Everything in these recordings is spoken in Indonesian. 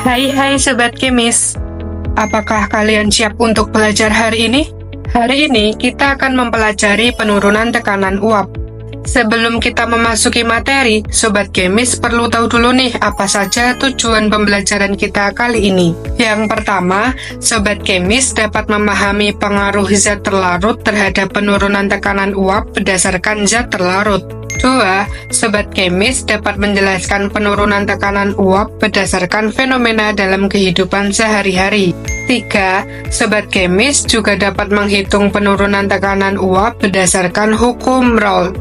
Hai Sobat Kemis, apakah kalian siap untuk belajar hari ini? Hari ini kita akan mempelajari penurunan tekanan uap. Sebelum kita memasuki materi, Sobat Kemis perlu tahu dulu nih apa saja tujuan pembelajaran kita kali ini. Yang pertama, Sobat Kemis dapat memahami pengaruh zat terlarut terhadap penurunan tekanan uap berdasarkan zat terlarut. 2. Sobat Kemis dapat menjelaskan penurunan tekanan uap berdasarkan fenomena dalam kehidupan sehari-hari. 3. Sobat Kemis juga dapat menghitung penurunan tekanan uap berdasarkan hukum Raoult.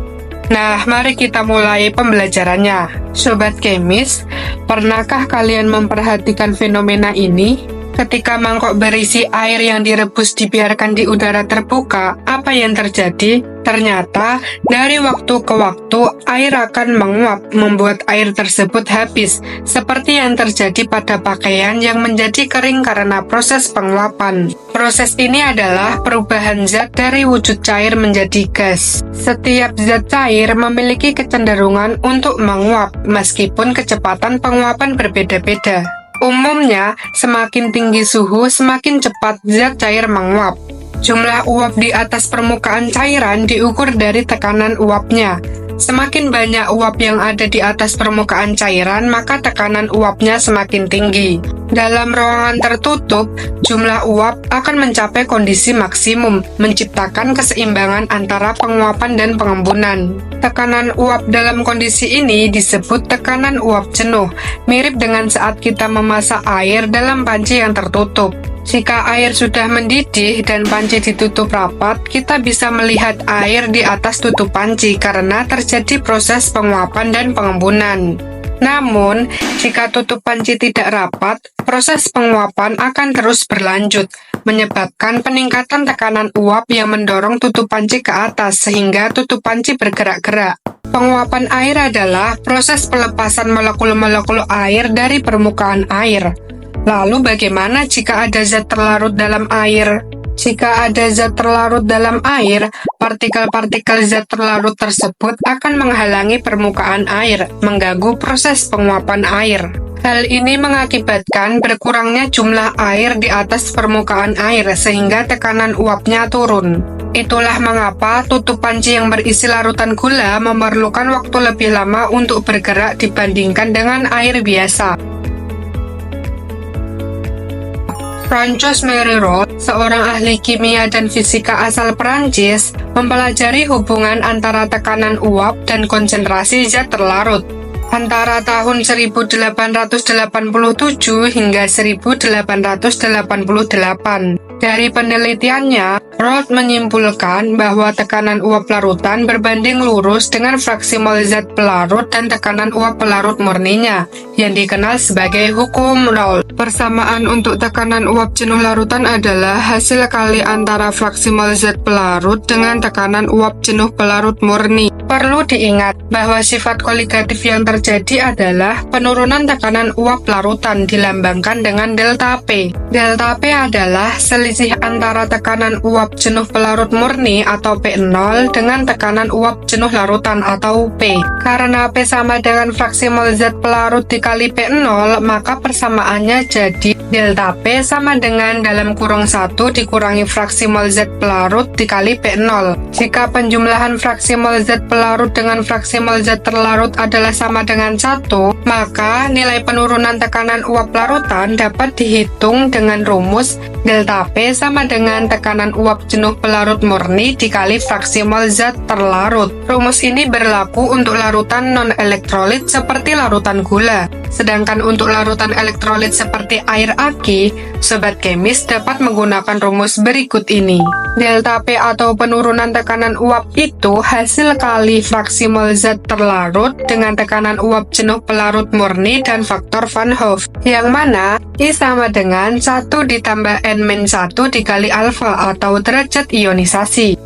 Nah, mari kita mulai pembelajarannya. Sobat Kemis, pernahkah kalian memperhatikan fenomena ini? Ketika mangkok berisi air yang direbus dibiarkan di udara terbuka, apa yang terjadi? Ternyata, dari waktu ke waktu, air akan menguap, membuat air tersebut habis, seperti yang terjadi pada pakaian yang menjadi kering karena proses penguapan. Proses ini adalah perubahan zat dari wujud cair menjadi gas. Setiap zat cair memiliki kecenderungan untuk menguap, meskipun kecepatan penguapan berbeda-beda. Umumnya, semakin tinggi suhu, semakin cepat zat cair menguap. Jumlah uap di atas permukaan cairan diukur dari tekanan uapnya. Semakin banyak uap yang ada di atas permukaan cairan, maka tekanan uapnya semakin tinggi. Dalam ruangan tertutup, jumlah uap akan mencapai kondisi maksimum, menciptakan keseimbangan antara penguapan dan pengembunan. Tekanan uap dalam kondisi ini disebut tekanan uap jenuh, mirip dengan saat kita memasak air dalam panci yang tertutup. Jika air sudah mendidih dan panci ditutup rapat, kita bisa melihat air di atas tutup panci karena terjadi proses penguapan dan pengembunan. Namun, jika tutup panci tidak rapat, proses penguapan akan terus berlanjut, menyebabkan peningkatan tekanan uap yang mendorong tutup panci ke atas sehingga tutup panci bergerak-gerak. Penguapan air adalah proses pelepasan molekul-molekul air dari permukaan air. Lalu bagaimana jika ada zat terlarut dalam air? Jika ada zat terlarut dalam air, partikel-partikel zat terlarut tersebut akan menghalangi permukaan air, mengganggu proses penguapan air. Hal ini mengakibatkan berkurangnya jumlah air di atas permukaan air sehingga tekanan uapnya turun. Itulah mengapa tutup panci yang berisi larutan gula memerlukan waktu lebih lama untuk bergerak dibandingkan dengan air biasa. Francois-Marie Raoult, seorang ahli kimia dan fisika asal Perancis, mempelajari hubungan antara tekanan uap dan konsentrasi zat terlarut. Antara tahun 1887 hingga 1888. Dari penelitiannya, Raoult menyimpulkan bahwa tekanan uap larutan berbanding lurus dengan fraksi mol zat pelarut dan tekanan uap pelarut murninya, yang dikenal sebagai hukum Raoult. Persamaan untuk tekanan uap jenuh larutan adalah hasil kali antara fraksi mol zat pelarut dengan tekanan uap jenuh pelarut murni. Perlu diingat bahwa sifat koligatif yang terjadi adalah penurunan tekanan uap larutan dilambangkan dengan delta P. Delta P adalah selisih antara tekanan uap jenuh pelarut murni atau P0 dengan tekanan uap jenuh larutan atau P. Karena P sama dengan fraksi mol zat pelarut dikali P0, maka persamaannya jadi delta P sama dengan dalam kurung 1 dikurangi fraksi mol zat pelarut dikali P0. Jika penjumlahan fraksi mol zat pelarut dengan fraksi mol zat terlarut adalah sama dengan 1, maka nilai penurunan tekanan uap larutan dapat dihitung dengan rumus delta P sama dengan tekanan uap jenuh pelarut murni dikali fraksi mol zat terlarut. Rumus ini berlaku untuk larutan non-elektrolit seperti larutan gula. Sedangkan untuk larutan elektrolit seperti air aki, Sobat Kemis dapat menggunakan rumus berikut ini. Delta P atau penurunan tekanan uap itu hasil kali fraksi mol zat terlarut dengan tekanan uap jenuh pelarut murni dan faktor Van Hoff, yang mana I sama dengan 1 ditambah N-1 dikali alfa atau derajat ionisasi.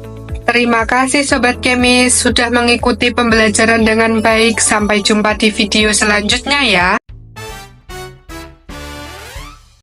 Terima kasih Sobat Kemis sudah mengikuti pembelajaran dengan baik. Sampai jumpa di video selanjutnya ya.